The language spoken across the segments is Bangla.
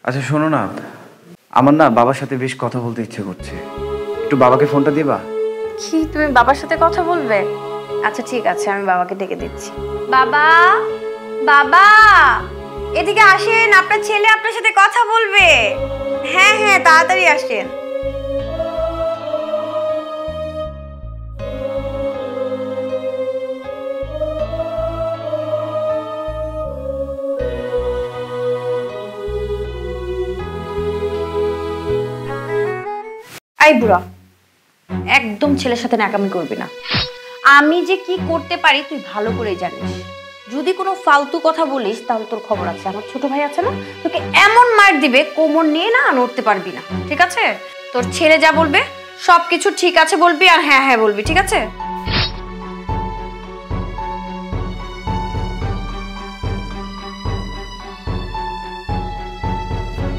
আচ্ছা শোনো না, আমার না বাবার সাথে বেশ কথা বলতে ইচ্ছে করছে, একটু বাবাকে ফোনটা দিবা? কি তুমি বাবার সাথে কথা বলবে? আচ্ছা ঠিক আছে, আমি বাবাকে ডেকে দিচ্ছি। বাবা, বাবা এদিকে আসেন, আপনার ছেলে আপনার সাথে কথা বলবে। হ্যাঁ হ্যাঁ, তাড়াতাড়ি আসেন। এই বুড়া, একদম ছেলের সাথে ন্যাকামি করবি না। আমি যে কি করতে পারি তুই ভালো করেই জানিস। যদি কোনো ফালতু কথা বলিস তাহলে তোর খবর আছে। আমার ছোট ভাই আছে না, তোকে এমন মার দিবে কোমর নিয়ে না নড়তে পারবি না, ঠিক আছে? তোর ছেলে যা বলবে সবকিছু ঠিক আছে বলবি আর হ্যাঁ হ্যাঁ বলবি, ঠিক আছে?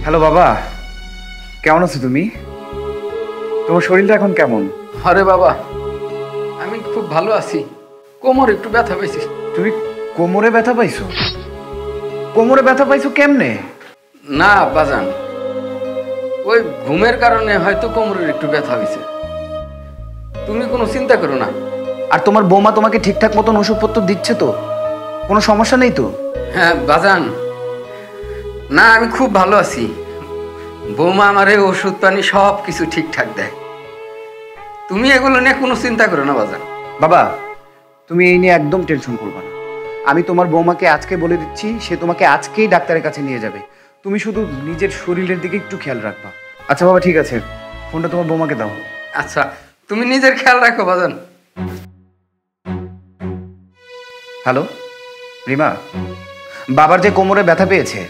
হ্যালো বাবা, কেমন আছো তুমি? তোমার শরীরটা এখন কেমন? আরে বাবা, আমি খুব ভালো আছি। কোমর একটু ব্যথা পেয়েছি। তুমি কোমরে ব্যথা পাইছো? কোমরে ব্যথা পাইছো কেমনে? না বাজান, ওই ঘুমের কারণে হয়তো কোমরের একটু ব্যথা হয়েছে। তুমি কোনো চিন্তা করো না। আর তোমার বৌমা তোমাকে ঠিকঠাক মতন ওষুধপত্র দিচ্ছে তো? কোনো সমস্যা নেই তো? হ্যাঁ বাজান, না আমি খুব ভালো আছি। বৌমা আমার এই ওষুধ পানি সব কিছু ঠিকঠাক দেয়। তুমি এগুলো নিয়ে কোনো চিন্তা করো না বাজান। বাবা, তুমি এই নিয়ে একদম টেনশন করবে না। আমি তোমার বৌমাকে আজকে বলে দিচ্ছি, সে তোমাকে আজকেই ডাক্তারের কাছে নিয়ে যাবে। তুমি শুধু নিজের শরীরের দিকে একটু খেয়াল রাখবা। আচ্ছা বাবা, ঠিক আছে, ফোনটা তোমার বৌমাকে দাও। আচ্ছা, তুমি নিজের খেয়াল রাখো বাজান। হ্যালো রিমা, বাবার যে কোমরে ব্যথা পেয়েছে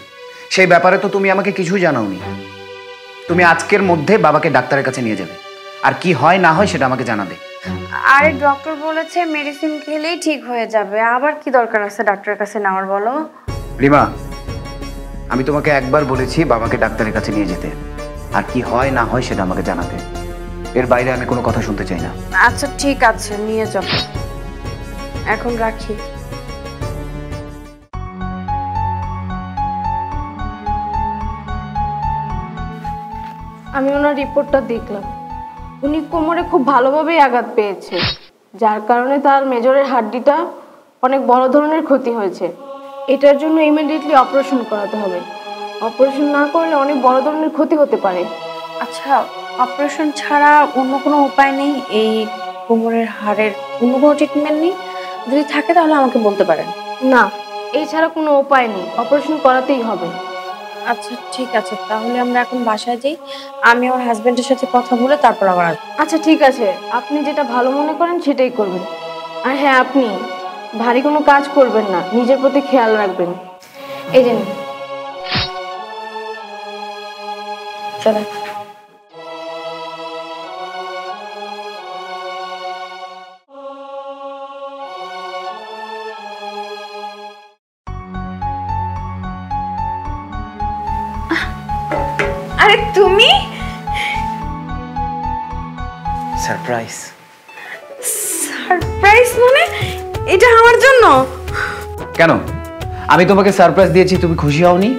সেই ব্যাপারে তো তুমি আমাকে কিছুই জানাওনি। তুমি আজকের মধ্যে বাবাকে ডাক্তারের কাছে নিয়ে যাবে, আর কি হয় না হয় সেটা আমাকে জানাবে। আরে ডক্টর বলেছে মেডিসিন খেলেই ঠিক হয়ে যাবে, আবার কি দরকার আছে ডাক্তারের কাছে নেওয়ার বলো? রিমা, আমি তোমাকে একবার বলেছি বাবাকে ডাক্তারের কাছে নিয়ে যেতে, আর কি হয় না হয় সেটা আমাকে জানাতে। এর বাইরে আমি কোনো কথা শুনতে চাই না। আচ্ছা ঠিক আছে, নিয়ে যাব। এখন রাখি। আমি ওনার রিপোর্টটা দেখলাম। উনি কোমরে খুব ভালোভাবেই আঘাত পেয়েছে, যার কারণে তার মেজরের হাড্ডিটা অনেক বড় ধরনের ক্ষতি হয়েছে। এটার জন্য ইমিডিয়েটলি অপারেশন করাতে হবে। অপারেশন না করলে অনেক বড় ধরনের ক্ষতি হতে পারে। আচ্ছা, অপারেশন ছাড়া অন্য কোনো উপায় নেই? এই কোমরের হাড়ের অন্য কোনো ট্রিটমেন্ট নেই? যদি থাকে তাহলে আমাকে বলতে পারেন। না, এছাড়া কোনো উপায় নেই, অপারেশন করাতেই হবে। আচ্ছা ঠিক আছে, তাহলে আমরা এখন বাসায় যাই। আমি আমার হাজবেন্ডের সাথে কথা বলে তারপর আবার আসবো। আচ্ছা ঠিক আছে, আপনি যেটা ভালো মনে করেন সেটাই করবেন। আর হ্যাঁ, আপনি ভারী কোনো কাজ করবেন না, নিজের প্রতি খেয়াল রাখবেন। এই যে নিন। চলো। আরে তুমি? সারপ্রাইজ? সারপ্রাইজ মানে? এটা আমার জন্য? কেন, আমি তোমাকে সারপ্রাইজ দিয়েছি, তুমি খুশি হওনি?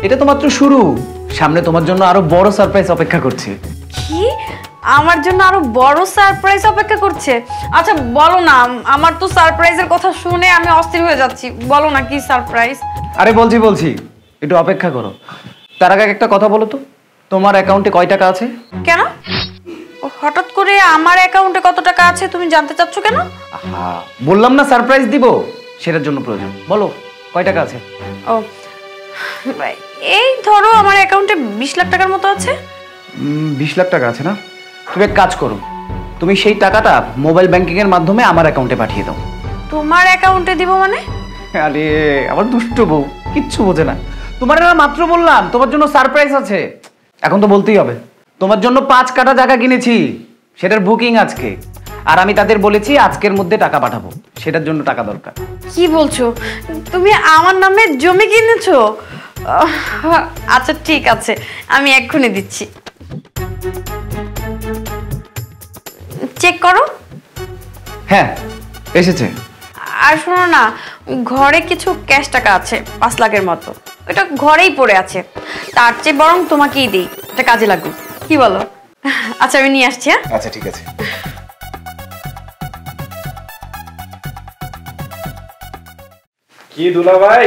এটা তো মাত্র শুরু, সামনে তোমার জন্য আরো বড় সারপ্রাইজ অপেক্ষা করছে। কি? আমার জন্য আরো বড় সারপ্রাইজ অপেক্ষা করছে? আচ্ছা বলো না, আমার তো সারপ্রাইজের কথা শুনে আমি অস্থির হয়ে যাচ্ছি। বলো না কি সারপ্রাইজ? আরে বলছি, একটু অপেক্ষা করো। তার আগে একটা কথা বলো তো, তোমার অ্যাকাউন্টে কয় টাকা আছে? কেন হঠাৎ করে আমার অ্যাকাউন্টে কত টাকা আছে তুমি জানতে চাচ্ছ কেন? আহা, বললাম না সারপ্রাইজ দিব, সেটার জন্য প্রয়োজন। বলো কয় টাকা আছে? ও এই ধরো আমার অ্যাকাউন্টে 20 লাখ টাকার মতো আছে। 20 লাখ টাকা আছে না? তুমি এক কাজ করো, তুমি সেই টাকাটা মোবাইল ব্যাংকিং এর মাধ্যমে আমার অ্যাকাউন্টে পাঠিয়ে দাও। তোমার অ্যাকাউন্টে দিব মানে? আরে আমার দুষ্ট বউ কিচ্ছু বোঝে না। তোমার না মাত্র বললাম তোমার জন্য সারপ্রাইজ আছে, এখন তো বলতেই হবে। তোমার জন্য 5 কাঠা জায়গা কিনেছি, সেটার বুকিং আজকে, আর আমি তাদের বলেছি আজকের মধ্যে টাকা পাঠাবো, সেটার জন্য টাকা দরকার। কি বলছো? তুমি আমার নামে জমি কিনেছো? আচ্ছা ঠিক আছে, আমি এক্ষুনি দিচ্ছি। চেক করো। হ্যাঁ এসেছে। আর শোনো না, ঘরে কিছু ক্যাশ টাকা আছে 5 লাখের মতো। ওটা ঘরেই পড়ে আছে, তার চেয়ে বরং তোমাকেই দিই, এটা কাজে লাগুক, কি বলো? আচ্ছা আমি নিয়ে আসছি। হ্যাঁ আচ্ছা ঠিক আছে। কি দুলা ভাই,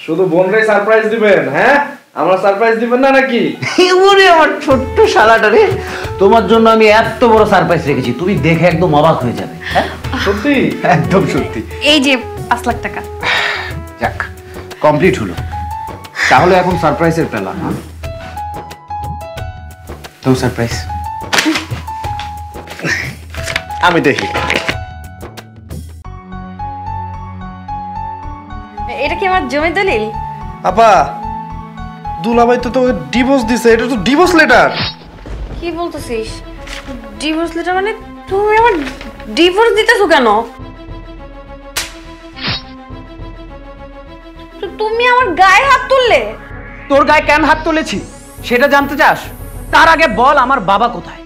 শুধু বোনরে সারপ্রাইজ দিবেন? হ্যাঁ, আমরা সারপ্রাইজ দিবেন না নাকি? ওরে আমার ছোট্ট শালাটা রে, তোমার জন্য আমি এত বড় সারপ্রাইজ রেখেছি, তুমি দেখে একদম অবাক হয়ে যাবে। হ্যাঁ সত্যি? একদম সত্যি। এই যে 5 লাখ টাকা। যাক, কমপ্লিট হলো। তাহলে এখন সারপ্রাইজের পেলা। হ্যাঁ তো সারপ্রাইজ আমি দেখি। এটা কি আমার জমি দলিল? আপা, দুলাভাই তো তোকে ডিভোর্স দিছে, এটা তো ডিভোর্স লেটার। কি বলতেছিস? ডিভোর্স লেটার মানে তুমি আমার ডিভোর্স দিতেছো কেন? তো তুমি আমার গায়ে হাত তুললে? তোর গায়ে কেন হাত তুলেছি সেটা জানতে চাস? তার আগে বল আমার বাবা কোথায়?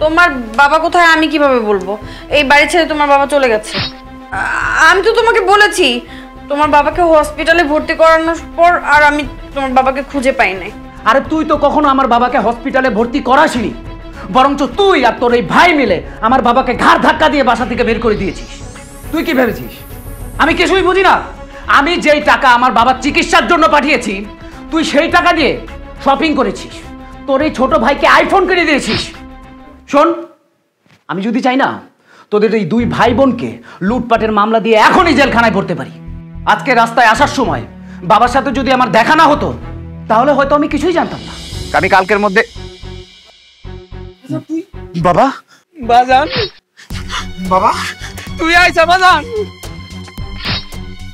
তোমার বাবা কোথায় আমি কিভাবে বলবো? এই বাড়ি ছেড়ে তোমার বাবা চলে গেছে। আমি তো তোমাকে বলেছি তোমার বাবাকে হসপিটালে ভর্তি করানোর পর আর আমি তোমার বাবাকে খুঁজে পাই নাই। আরে তুই তো কখনো আমার বাবাকে হসপিটালে ভর্তি করাসনি, বরঞ্চ তুই আর তোর এই ভাই মিলে আমার বাবাকে ঘাড় ধাক্কা দিয়ে বাসা থেকে বের করে দিয়েছিস। তুই কি ভেবেছিস আমি কিছুই বুঝি না? আমি যেই টাকা আমার বাবার চিকিৎসার জন্য পাঠিয়েছি, তুই সেই টাকা দিয়ে শপিং করেছিস, তোর এই ছোট ভাইকে আইফোন কিনে দিয়েছিস। শোন, আমি যদি চাই না তোদের এই 2 ভাই বোনকে লুটপাটের মামলা দিয়ে এখনই জেলখানায় পড়তে পারি। আজকে রাস্তায় আসার সময় বাবার সাথে যদি আমার দেখা না হতো তাহলে হয়তো আমি কিছুই জানতাম না। আমি কালকের মধ্যে বাবা বাজান, বাবা তুই আইছা বাজান?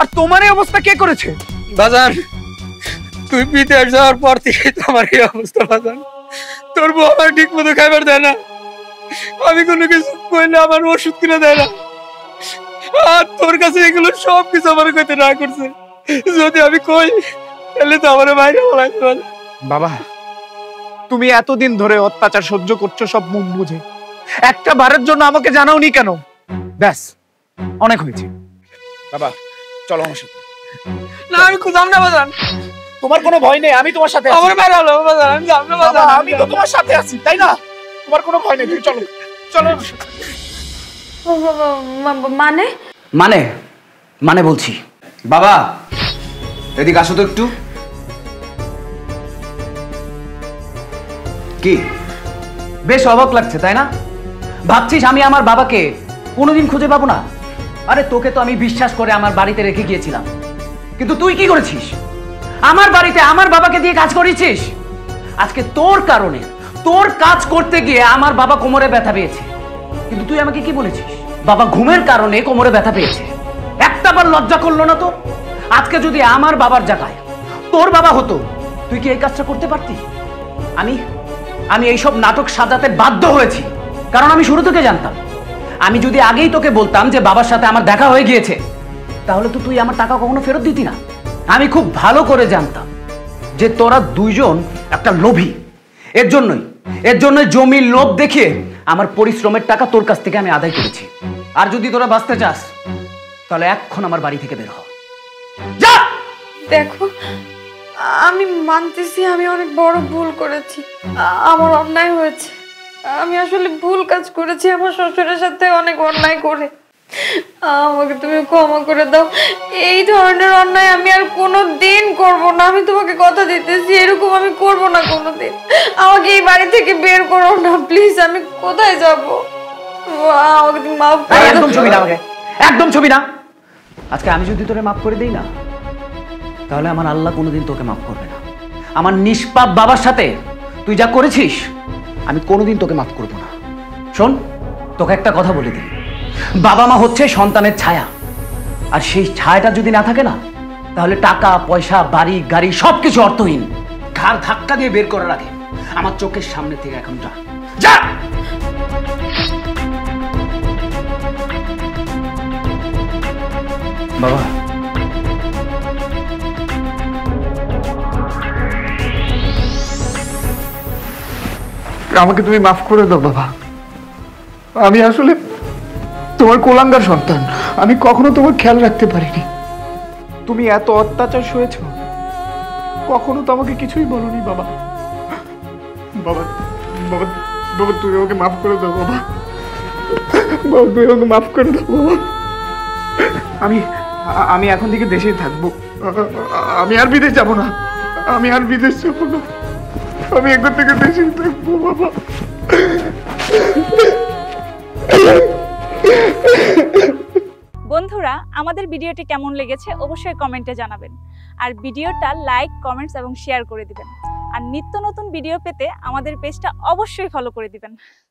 আর তোমার এই অবস্থা কে করেছে? বাজান, তুই বিদেশ যাওয়ার পর থেকে তোমার এই অবস্থা বাজান। তোর বউ আমার ঠিক মতো খাবার দেয় না, আমি কোনো কিছু কইলে আমার ওষুধ কিনে দেয় না, আর তোর কাছে এগুলো সব কিছু আমার কইতে না করছে। যদি আমি কই তাহলে তো আমার বাইরে বলাইতে। বাবা, তুমি এতদিন ধরে অত্যাচার সহ্য করছো সব মুখ বুঝে, একটা বারের জন্য আমাকে জানাওনি কেন? ব্যাস, অনেক হয়েছে। বাবা চলো আমার সাথে। না আমি খুঁজাম না বাজান, তোমার কোনো ভয় নেই, আমি তোমার সাথে আছি। আমার বাইরে হলো বাজান, আমি যাব না বাবা, বাজান। আমি তো তোমার সাথে আছি, তাই না? তোমার কোনো ভয় নেই, তুমি চলো চলো আমার সাথে। মানে মানে মানে বলছি। বাবা এদিকে আসো তো একটু। কি বেশ অবাক লাগছে তাই না? ভাবছিস আমি আমার বাবাকে কোনোদিন খুঁজে পাবো না? আরে তোকে তো আমি বিশ্বাস করে আমার বাড়িতে রেখে গিয়েছিলাম, কিন্তু তুই কি করেছিস? আমার বাড়িতে আমার বাবাকে দিয়ে কাজ করিয়েছিস। আজকে তোর কারণে, তোর কাজ করতে গিয়ে আমার বাবা কোমরে ব্যথা পেয়েছে, কিন্তু তুই আমাকে কি বলেছিস? বাবা ঘুমের কারণে কোমরে ব্যথা পেয়েছে। একটাবার লজ্জা করলো না তোর? আজকে যদি আমার বাবার জায়গায় তোর বাবা হতো, তুই কি এই কাজটা করতে পারতি? আমি এইসব নাটক সাজাতে বাধ্য হয়েছি, কারণ আমি শুরু থেকে জানতাম আমি যদি আগেই তোকে বলতাম যে বাবার সাথে আমার দেখা হয়ে গিয়েছে, তাহলে তো তুই আমার টাকা কখনো ফেরত দিতি না। আমি খুব ভালো করে জানতাম যে তোরা দুইজন একটা লোভী। এর জন্যই জমির লোভ দেখিয়ে আমার পরিশ্রমের টাকা তোর কাছ থেকে আমি আদায় করেছি। আর যদি তোরা বাঁচতে চাস তাহলে এখন আমার বাড়ি থেকে বের হ। যা। দেখো, আমি মানতেছি আমি অনেক বড় ভুল করেছি, আমার অন্যায় হয়েছে, আমি আসলে ভুল কাজ করেছি আমার শ্বশুরের সাথে অনেক অন্যায় করে। আমাকে তুমি ক্ষমা করে দাও। এই ধরনের অন্যায় আমি আর কোনোদিন করব না, আমি তোমাকে কথা দিতেছি, এরকম আমি করব না কোনোদিন। আমাকে এই বাড়ি থেকে বের করো না প্লিজ। আমি কোথায় যাব? আমাকে তুমি মাফ করে দাও। একদম ছবি না, আমাকে একদম ছবি না। আজকে আমি যদি তোরে মাফ করে দেই না, তাহলে আমার আল্লাহ কোনোদিন তোকে মাফ করবে না। আমার নিষ্পাপ বাবার সাথে তুই যা করেছিস, আমি কোনোদিন তোকে মাফ করব না। শোন, তোকে একটা কথা বলে দিই, বাবা মা হচ্ছে সন্তানের ছায়া, আর সেই ছায়াটা যদি না থাকে না, তাহলে টাকা পয়সা বাড়ি গাড়ি সবকিছু অর্থহীন। ঘাড় ধাক্কা দিয়ে বের করার আগে আমার চোখের সামনে থেকে এখন যা যা। বাবা, আমাকে তুমি মাফ করে দাও বাবা। আমি আসলে তোমার কোলাঙ্গার সন্তান, আমি কখনো তোমার খেয়াল রাখতে পারিনি। তুমি এত অত্যাচার সয়েছ, কখনো তো আমাকে কিছুই বলনি বাবা। বাবা বাবা বাবা তুই আমাকে মাফ করে দাও বাবা। বাবা তুই আমাকে মাফ করে দাও বাবা। আমি আমি এখন থেকে দেশেই থাকবো। আমি আর বিদেশ যাব না। আমি আর বিদেশ যাব না। আমি এখন থেকে দেশেই থাকবো বাবা। বন্ধুরা, আমাদের ভিডিওটি কেমন লেগেছে অবশ্যই কমেন্টে জানাবেন। আর ভিডিওটা লাইক, কমেন্টস এবং শেয়ার করে দিবেন। আর নিত্য নতুন ভিডিও পেতে আমাদের পেজটা অবশ্যই ফলো করে দিবেন।